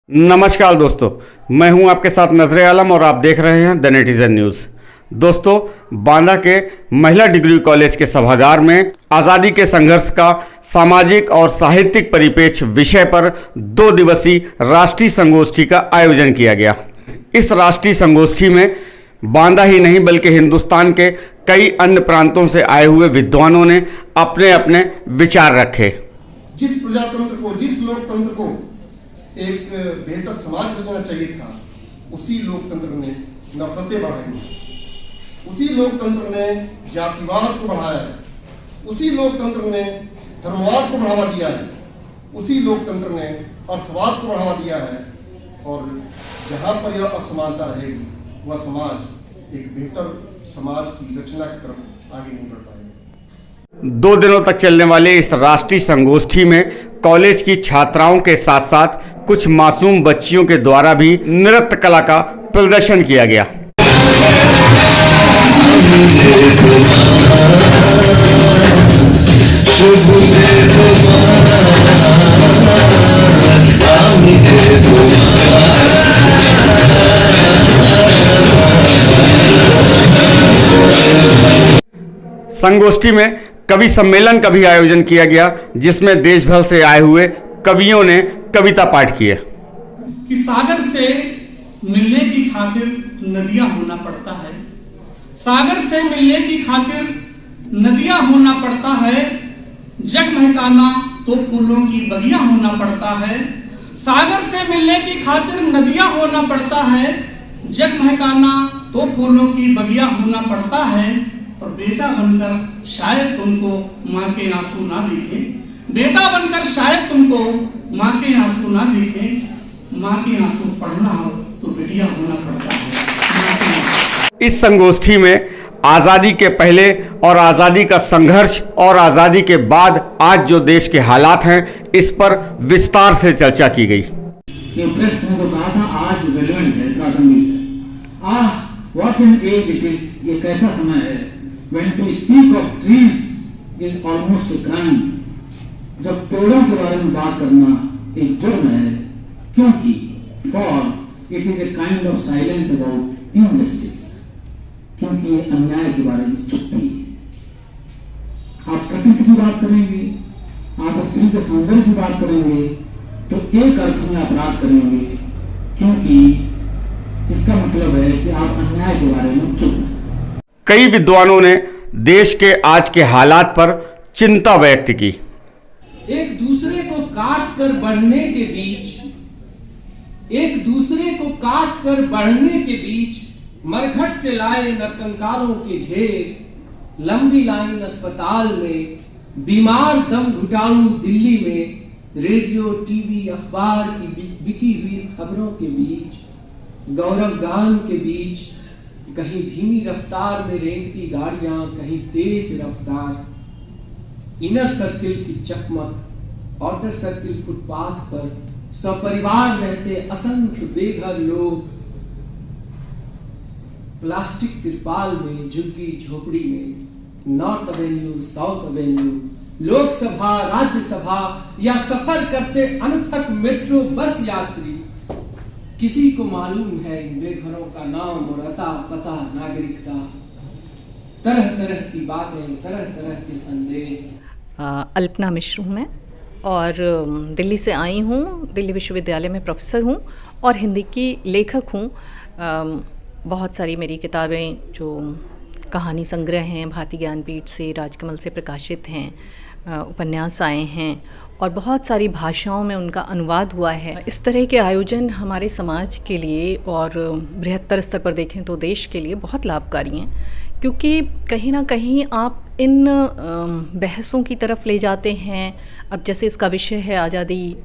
नमस्कार दोस्तों, मैं हूं आपके साथ नजर आलम और आप देख रहे हैं द नेटिजन न्यूज़। दोस्तों, बांदा के महिला डिग्री कॉलेज के सभागार में आज़ादी के संघर्ष का सामाजिक और साहित्यिक परिप्रेक्ष्य विषय पर 2 दिवसीय राष्ट्रीय संगोष्ठी का आयोजन किया गया। इस राष्ट्रीय संगोष्ठी में बांदा ही नहीं बल्कि हिंदुस्तान के कई अन्य प्रांतों से आए हुए विद्वानों ने अपने अपने विचार रखे। जिस प्रजातंत्र को, जिस लोकतंत्र को एक बेहतर समाज सजना चाहिए था, उसी लोकतंत्र ने नफरतें बढ़ाई, उसी लोकतंत्र ने जातिवाद को बढ़ाया है, उसी लोकतंत्र ने धर्मवाद को बढ़ावा दिया है, उसी लोकतंत्र ने अर्थवाद को बढ़ावा दिया है। और जहाँ पर यह असमानता रहेगी, वह समाज एक बेहतर समाज की रचना की तरफ आगे नहीं बढ़ पाएगा। 2 दिनों तक चलने वाले इस राष्ट्रीय संगोष्ठी में कॉलेज की छात्राओं के साथ साथ कुछ मासूम बच्चियों के द्वारा भी नृत्य कला का प्रदर्शन किया गया। संगोष्ठी में कवि सम्मेलन का भी आयोजन किया गया, जिसमें देश भर से आए हुए कवियों ने कविता पाठ किए। कि सागर से मिलने की खातिर नदियां होना पड़ता है, सागर से मिलने की खातिर नदियां होना पड़ता है, जग महकाना तो फूलों की बगिया होना पड़ता है। सागर से मिलने की खातिर नदियां होना पड़ता है, जग महकाना तो फूलों की बगिया होना पड़ता है। और बेटा बनकर शायद तुमको माँ के आंसू ना दिखे, बेटा बनकर शायद तुमको माँ के आंसू ना दिखे, माँ के आंसू पढ़ना हो तो बेटिया होना पड़ता है। इस संगोष्ठी में आज़ादी के पहले और आज़ादी का संघर्ष और आज़ादी के बाद आज जो देश के हालात हैं, इस पर विस्तार से चर्चा की गई। ये ब्रेख्ट ने जो कहा था, आज रेलेवेंट है, प्रासंगिक है। What an age it is, ये कैसा समय है। When to speak of trees is almost a crime, जब पेड़ों के बारे में बात करना एक जुर्म है, क्योंकि for it is a kind of silence about injustice, क्योंकि ये अन्याय के बारे में चुप्पी है। आप प्रकृति की बात करेंगे, आप स्त्री के सौंदर्य की बात करेंगे, तो एक अर्थ में अपराध करेंगे, क्योंकि इसका मतलब है कि आप अन्याय के बारे में चुप हैं। कई विद्वानों ने देश के आज के हालात पर चिंता व्यक्त की। एक दूसरे को काट कर बढ़ने के बीच, एक दूसरे को काट कर बढ़ने के बीच मरघट से लाए नरकंकारों के ढेर, लंबी लाइन अस्पताल में, बीमार दम घुटाऊ दिल्ली में, रेडियो टीवी अखबार की बिकी हुई खबरों के बीच, गौरव गान के बीच, कहीं धीमी रफ्तार में रेंगती गाड़ियां, कहीं तेज रफ्तार, इनर सर्किल की चकमक, आउटर सर्किल फुटपाथ पर सपरिवार रहते असंख्य बेघर लोग, प्लास्टिक तिरपाल में, झुग्गी झोपड़ी में, north Avenue, south Avenue, Lok Sabha, Rajya Sabha या सफर करते अनथक मेट्रो बस यात्री, किसी को मालूम है इन बेघरों का नाम और अता पता, नागरिकता, तरह तरह की बातें, तरह तरह के संदेह। अल्पना मिश्र हूँ मैं और दिल्ली से आई हूँ। दिल्ली विश्वविद्यालय में प्रोफेसर हूँ और हिंदी की लेखक हूँ। बहुत सारी मेरी किताबें जो कहानी संग्रह हैं, भारती ज्ञानपीठ से, राजकमल से प्रकाशित हैं, उपन्यास आए हैं और बहुत सारी भाषाओं में उनका अनुवाद हुआ है। इस तरह के आयोजन हमारे समाज के लिए और बृहत्तर स्तर पर देखें तो देश के लिए बहुत लाभकारी हैं, क्योंकि कहीं ना कहीं आप इन बहसों की तरफ ले जाते हैं। अब जैसे इसका विषय है आज़ादी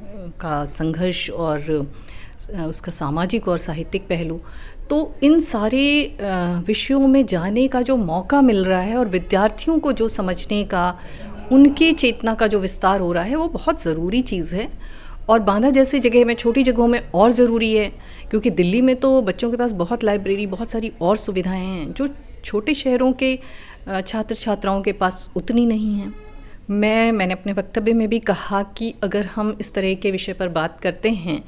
का संघर्ष और उसका सामाजिक और साहित्यिक पहलू, तो इन सारे विषयों में जाने का जो मौका मिल रहा है और विद्यार्थियों को जो समझने का, उनकी चेतना का जो विस्तार हो रहा है, वो बहुत ज़रूरी चीज़ है। और बांदा जैसी जगह में, छोटी जगहों में और ज़रूरी है, क्योंकि दिल्ली में तो बच्चों के पास बहुत लाइब्रेरी, बहुत सारी और सुविधाएं हैं जो छोटे शहरों के छात्र छात्राओं के पास उतनी नहीं हैं। मैंने अपने वक्तव्य में भी कहा कि अगर हम इस तरह के विषय पर बात करते हैं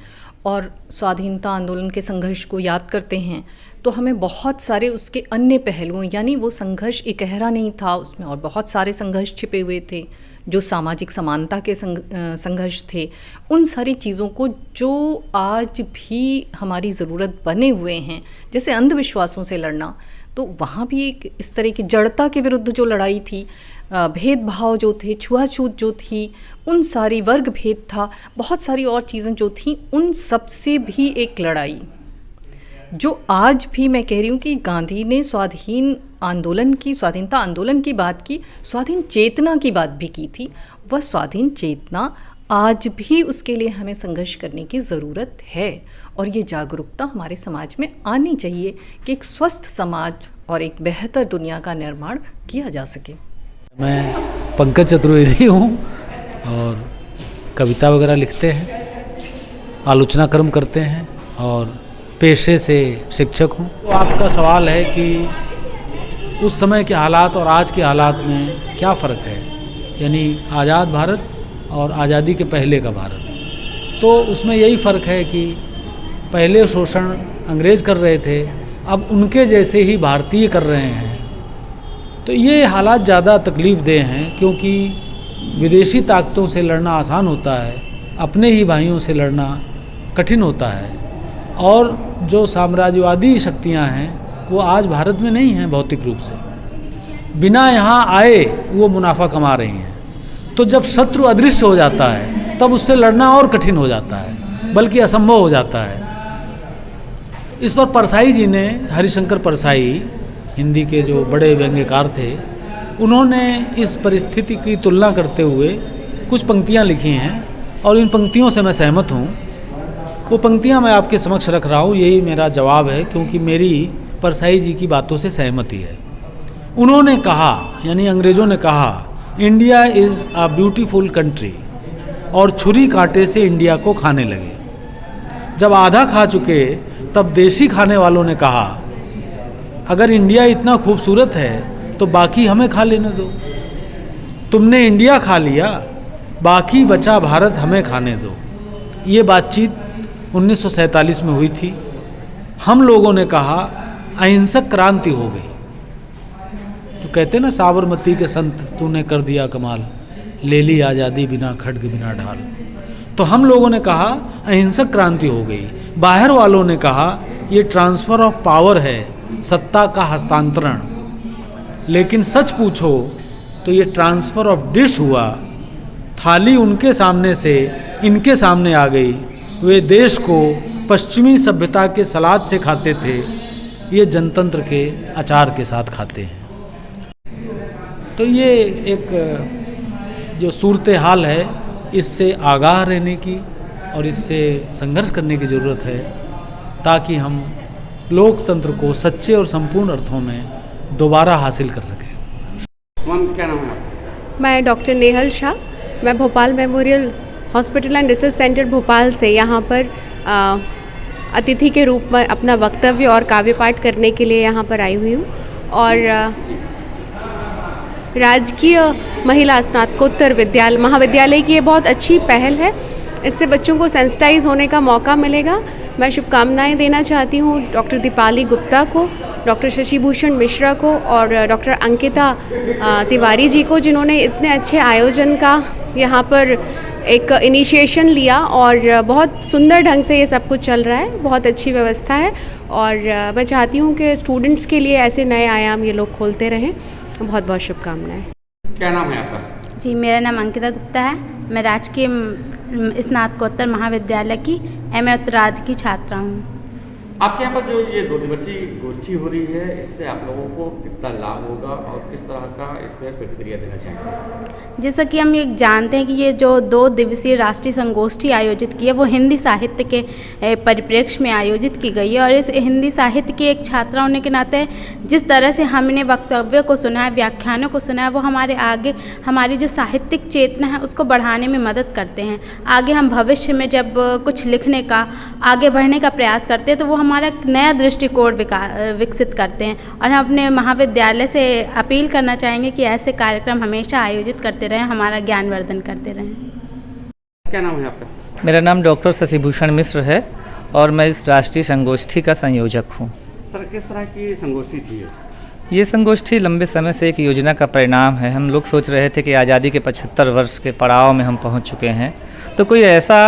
और स्वाधीनता आंदोलन के संघर्ष को याद करते हैं तो हमें बहुत सारे उसके अन्य पहलुओं, यानी वो संघर्ष इकहरा नहीं था, उसमें और बहुत सारे संघर्ष छिपे हुए थे, जो सामाजिक समानता के संघर्ष थे, उन सारी चीज़ों को जो आज भी हमारी ज़रूरत बने हुए हैं, जैसे अंधविश्वासों से लड़ना, तो वहाँ भी एक इस तरह की जड़ता के विरुद्ध जो लड़ाई थी, भेदभाव जो थे, छुआछूत जो थी, उन सारी, वर्ग भेद था, बहुत सारी और चीज़ें जो थी, उन सब से भी एक लड़ाई जो आज भी मैं कह रही हूँ कि गांधी ने स्वाधीनता आंदोलन की बात की, स्वाधीन चेतना की बात भी की थी। वह स्वाधीन चेतना आज भी, उसके लिए हमें संघर्ष करने की ज़रूरत है और ये जागरूकता हमारे समाज में आनी चाहिए कि एक स्वस्थ समाज और एक बेहतर दुनिया का निर्माण किया जा सके। मैं पंकज चतुर्वेदी हूँ और कविता वगैरह लिखते हैं, आलोचना कर्म करते हैं और पेशे से शिक्षक हूँ। तो आपका सवाल है कि उस समय के हालात और आज के हालात में क्या फ़र्क है, यानी आज़ाद भारत और आज़ादी के पहले का भारत। तो उसमें यही फ़र्क है कि पहले शोषण अंग्रेज़ कर रहे थे, अब उनके जैसे ही भारतीय कर रहे हैं। तो ये हालात ज़्यादा तकलीफ़देह हैं, क्योंकि विदेशी ताकतों से लड़ना आसान होता है, अपने ही भाइयों से लड़ना कठिन होता है। और जो साम्राज्यवादी शक्तियां हैं वो आज भारत में नहीं हैं भौतिक रूप से, बिना यहाँ आए वो मुनाफा कमा रही हैं। तो जब शत्रु अदृश्य हो जाता है तब उससे लड़ना और कठिन हो जाता है, बल्कि असंभव हो जाता है। इस पर परसाई जी ने, हरिशंकर परसाई हिंदी के जो बड़े व्यंग्यकार थे, उन्होंने इस परिस्थिति की तुलना करते हुए कुछ पंक्तियाँ लिखी हैं और इन पंक्तियों से मैं सहमत हूँ। वो पंक्तियाँ मैं आपके समक्ष रख रहा हूँ, यही मेरा जवाब है, क्योंकि मेरी परसाई जी की बातों से सहमति है। उन्होंने कहा, यानी अंग्रेज़ों ने कहा, India is a beautiful country, और छुरी कांटे से इंडिया को खाने लगे। जब आधा खा चुके तब देशी खाने वालों ने कहा, अगर इंडिया इतना खूबसूरत है तो बाकी हमें खा लेने दो। तुमने इंडिया खा लिया, बाकी बचा भारत हमें खाने दो। ये बातचीत 1947 में हुई थी। हम लोगों ने कहा अहिंसक क्रांति हो गई। तो कहते ना साबरमती के संत, तूने कर दिया कमाल, ले ली आज़ादी बिना खड्ग बिना ढाल। तो हम लोगों ने कहा अहिंसक क्रांति हो गई। बाहर वालों ने कहा ये ट्रांसफ़र ऑफ पावर है, सत्ता का हस्तांतरण। लेकिन सच पूछो तो ये ट्रांसफ़र ऑफ डिश हुआ। थाली उनके सामने से इनके सामने आ गई। वे देश को पश्चिमी सभ्यता के सलाद से खाते थे, ये जनतंत्र के अचार के साथ खाते हैं। तो ये एक जो सूरत हाल है, इससे आगाह रहने की और इससे संघर्ष करने की ज़रूरत है, ताकि हम लोकतंत्र को सच्चे और संपूर्ण अर्थों में दोबारा हासिल कर सकें। मैम क्या नाम है आपका? मैं डॉक्टर नेहल शाह, मैं Bhopal memorial hospital and research centre Bhopal से यहाँ पर अतिथि के रूप में अपना वक्तव्य और काव्य पाठ करने के लिए यहाँ पर आई हुई हूँ। और राजकीय महिला स्नातकोत्तर महाविद्यालय की ये बहुत अच्छी पहल है। इससे बच्चों को सेंसिटाइज होने का मौका मिलेगा। मैं शुभकामनाएं देना चाहती हूँ डॉक्टर दीपाली गुप्ता को, डॉक्टर शशि भूषण मिश्रा को और डॉक्टर अंकिता तिवारी जी को, जिन्होंने इतने अच्छे आयोजन का यहाँ पर एक इनिशिएशन लिया और बहुत सुंदर ढंग से ये सब कुछ चल रहा है। बहुत अच्छी व्यवस्था है और मैं चाहती हूँ कि स्टूडेंट्स के लिए ऐसे नए आयाम ये लोग खोलते रहें। बहुत बहुत शुभकामनाएं। क्या नाम है आपका? जी, मेरा नाम अंकिता गुप्ता है। मैं राजकीय स्नातकोत्तर महाविद्यालय की एमए उत्तरार्ध की छात्रा हूँ। आपके यहाँ पर जो ये 2 दिवसीय गोष्ठी हो रही है, इससे आप लोगों को कितना लाभ होगा और किस तरह का इसमें प्रतिक्रिया देना चाहेंगे? जैसा कि हम ये जानते हैं कि ये जो 2 दिवसीय राष्ट्रीय संगोष्ठी आयोजित की है वो हिंदी साहित्य के परिप्रेक्ष्य में आयोजित की गई है। और इस हिंदी साहित्य की एक छात्रा होने के नाते जिस तरह से हमने वक्तव्य को सुना है, व्याख्यानों को सुना है, वो हमारे आगे हमारी जो साहित्यिक चेतना है उसको बढ़ाने में मदद करते हैं। आगे हम भविष्य में जब कुछ लिखने का, आगे बढ़ने का प्रयास करते हैं तो वो हमारा एक नया दृष्टिकोण विकसित करते हैं। और हम अपने महाविद्यालय से अपील करना चाहेंगे कि ऐसे कार्यक्रम हमेशा आयोजित करते रहें, हमारा ज्ञानवर्धन करते रहें। क्या नाम है आपका? मेरा नाम डॉक्टर शशि भूषण मिश्र है। और मैं इस राष्ट्रीय संगोष्ठी का संयोजक हूँ। सर, किस तरह की संगोष्ठी थी ये संगोष्ठी लंबे समय से एक योजना का परिणाम है। हम लोग सोच रहे थे कि आज़ादी के 75 वर्ष के पड़ाव में हम पहुंच चुके हैं, तो कोई ऐसा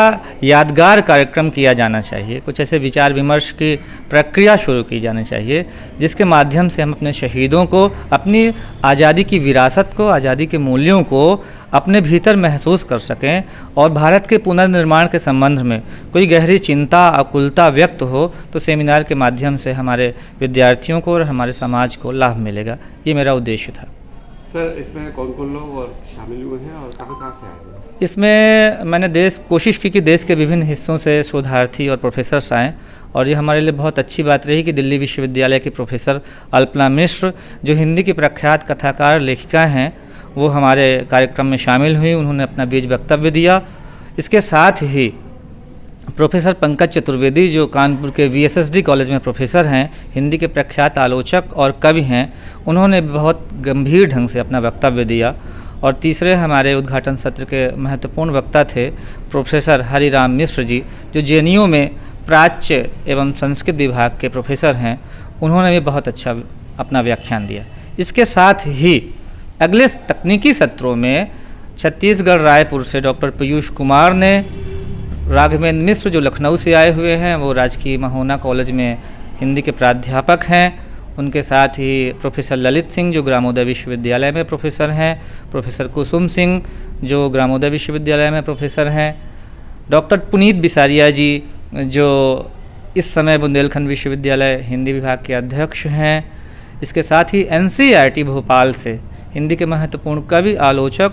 यादगार कार्यक्रम किया जाना चाहिए, कुछ ऐसे विचार विमर्श की प्रक्रिया शुरू की जानी चाहिए जिसके माध्यम से हम अपने शहीदों को, अपनी आज़ादी की विरासत को, आज़ादी के मूल्यों को अपने भीतर महसूस कर सकें और भारत के पुनर्निर्माण के संबंध में कोई गहरी चिंता, आकुलता व्यक्त हो तो सेमिनार के माध्यम से हमारे विद्यार्थियों को और हमारे समाज को लाभ मिलेगा। ये मेरा उद्देश्य था। सर, इसमें कौन कौन लोग और शामिल हुए हैं और कहाँ से आए हैं? इसमें मैंने कोशिश की कि देश के विभिन्न हिस्सों से शोधार्थी और प्रोफेसर्स आएँ, और ये हमारे लिए बहुत अच्छी बात रही कि दिल्ली विश्वविद्यालय की प्रोफेसर अल्पना मिश्र, जो हिंदी की प्रख्यात कथाकार लेखिका हैं, वो हमारे कार्यक्रम में शामिल हुई। उन्होंने अपना बीज वक्तव्य दिया। इसके साथ ही प्रोफेसर पंकज चतुर्वेदी, जो कानपुर के VSSD कॉलेज में प्रोफेसर हैं, हिंदी के प्रख्यात आलोचक और कवि हैं, उन्होंने बहुत गंभीर ढंग से अपना वक्तव्य दिया। और तीसरे हमारे उद्घाटन सत्र के महत्वपूर्ण वक्ता थे प्रोफेसर हरिराम मिश्र जी, जो JNU में प्राच्य एवं संस्कृत विभाग के प्रोफेसर हैं। उन्होंने भी बहुत अच्छा अपना व्याख्यान दिया। इसके साथ ही अगले तकनीकी सत्रों में छत्तीसगढ़ रायपुर से डॉक्टर पीयूष कुमार ने, राघवेंद्र मिश्र जो लखनऊ से आए हुए हैं, वो राजकीय महोना कॉलेज में हिंदी के प्राध्यापक हैं, उनके साथ ही प्रोफेसर ललित सिंह जो ग्रामोदय विश्वविद्यालय में प्रोफेसर हैं, प्रोफेसर कुसुम सिंह जो ग्रामोदय विश्वविद्यालय में प्रोफेसर हैं, डॉक्टर पुनीत बिसारिया जी जो इस समय बुंदेलखंड विश्वविद्यालय हिंदी विभाग के अध्यक्ष हैं। इसके साथ ही NCERT भोपाल से हिंदी के महत्वपूर्ण कवि, आलोचक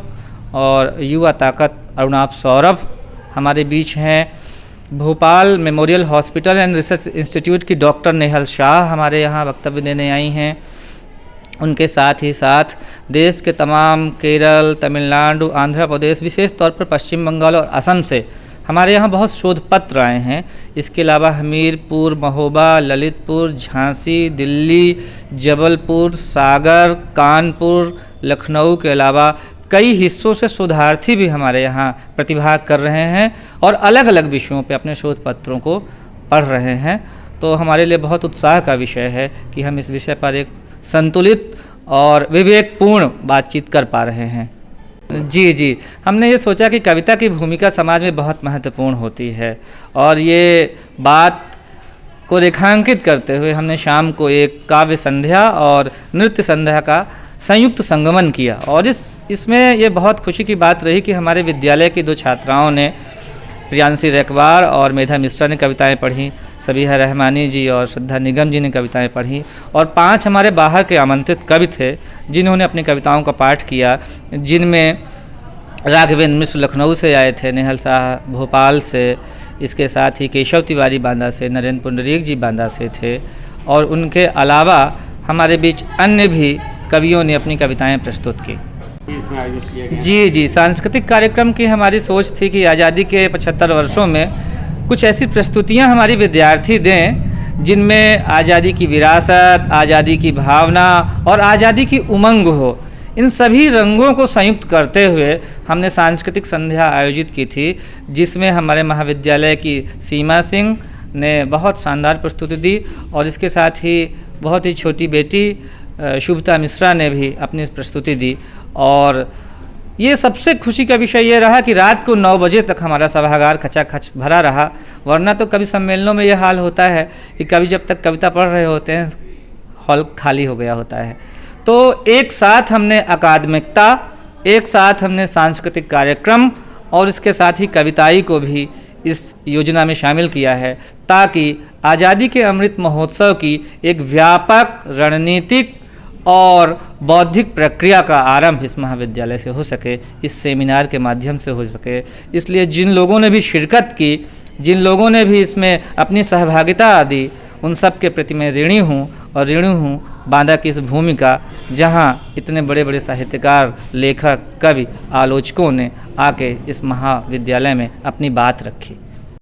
और युवा ताकत अरुणाभ सौरभ हमारे बीच हैं। Bhopal memorial hospital and research institute की डॉक्टर नेहल शाह हमारे यहाँ वक्तव्य देने आई हैं। उनके साथ ही साथ देश के तमाम केरल, तमिलनाडु, आंध्र प्रदेश, विशेष तौर पर पश्चिम बंगाल और असम से हमारे यहाँ बहुत शोध पत्र आए हैं। इसके अलावा हमीरपुर, महोबा, ललितपुर, झांसी, दिल्ली, जबलपुर, सागर, कानपुर, लखनऊ के अलावा कई हिस्सों से शोधार्थी भी हमारे यहाँ प्रतिभाग कर रहे हैं और अलग अलग विषयों पे अपने शोध पत्रों को पढ़ रहे हैं। तो हमारे लिए बहुत उत्साह का विषय है कि हम इस विषय पर एक संतुलित और विवेकपूर्ण बातचीत कर पा रहे हैं। जी, हमने ये सोचा कि कविता की भूमिका समाज में बहुत महत्वपूर्ण होती है और ये बात को रेखांकित करते हुए हमने शाम को एक काव्य संध्या और नृत्य संध्या का संयुक्त संगमन किया। और इसमें ये बहुत खुशी की बात रही कि हमारे विद्यालय की 2 छात्राओं ने, प्रियांशी रेकवार और मेधा मिश्रा ने कविताएं पढ़ी, सबीहा रहमानी जी और श्रद्धा निगम जी ने कविताएं पढ़ी, और 5 हमारे बाहर के आमंत्रित कवि थे जिन्होंने अपनी कविताओं का पाठ किया, जिनमें राघवेंद्र मिश्र लखनऊ से आए थे, नेहल शाह भोपाल से, इसके साथ ही केशव तिवारी बांदा से, नरेंद्र पुंडरीक जी बांदा से थे, और उनके अलावा हमारे बीच अन्य भी कवियों ने अपनी कविताएं प्रस्तुत की। जी, सांस्कृतिक कार्यक्रम की हमारी सोच थी कि आज़ादी के 75 वर्षों में कुछ ऐसी प्रस्तुतियां हमारी विद्यार्थी दें जिनमें आज़ादी की विरासत, आज़ादी की भावना और आज़ादी की उमंग हो। इन सभी रंगों को संयुक्त करते हुए हमने सांस्कृतिक संध्या आयोजित की थी, जिसमें हमारे महाविद्यालय की सीमा सिंह ने बहुत शानदार प्रस्तुति दी और इसके साथ ही बहुत ही छोटी बेटी शुभता मिश्रा ने भी अपनी प्रस्तुति दी। और ये सबसे खुशी का विषय ये रहा कि रात को 9 बजे तक हमारा सभागार खचाखच भरा रहा, वरना तो कभी सम्मेलनों में ये हाल होता है कि कभी जब तक कविता पढ़ रहे होते हैं हॉल खाली हो गया होता है। तो एक साथ हमने अकादमिकता, एक साथ हमने सांस्कृतिक कार्यक्रम और इसके साथ ही कविताई को भी इस योजना में शामिल किया है, ताकि आज़ादी के अमृत महोत्सव की एक व्यापक रणनीतिक और बौद्धिक प्रक्रिया का आरंभ इस महाविद्यालय से हो सके, इस सेमिनार के माध्यम से हो सके। इसलिए जिन लोगों ने भी शिरकत की, जिन लोगों ने भी इसमें अपनी सहभागिता दी, उन सब के प्रति मैं ऋणी हूँ और ऋणी हूँ बांदा की इस भूमि का, जहाँ इतने बड़े बड़े साहित्यकार, लेखक, कवि, आलोचकों ने आके इस महाविद्यालय में अपनी बात रखी।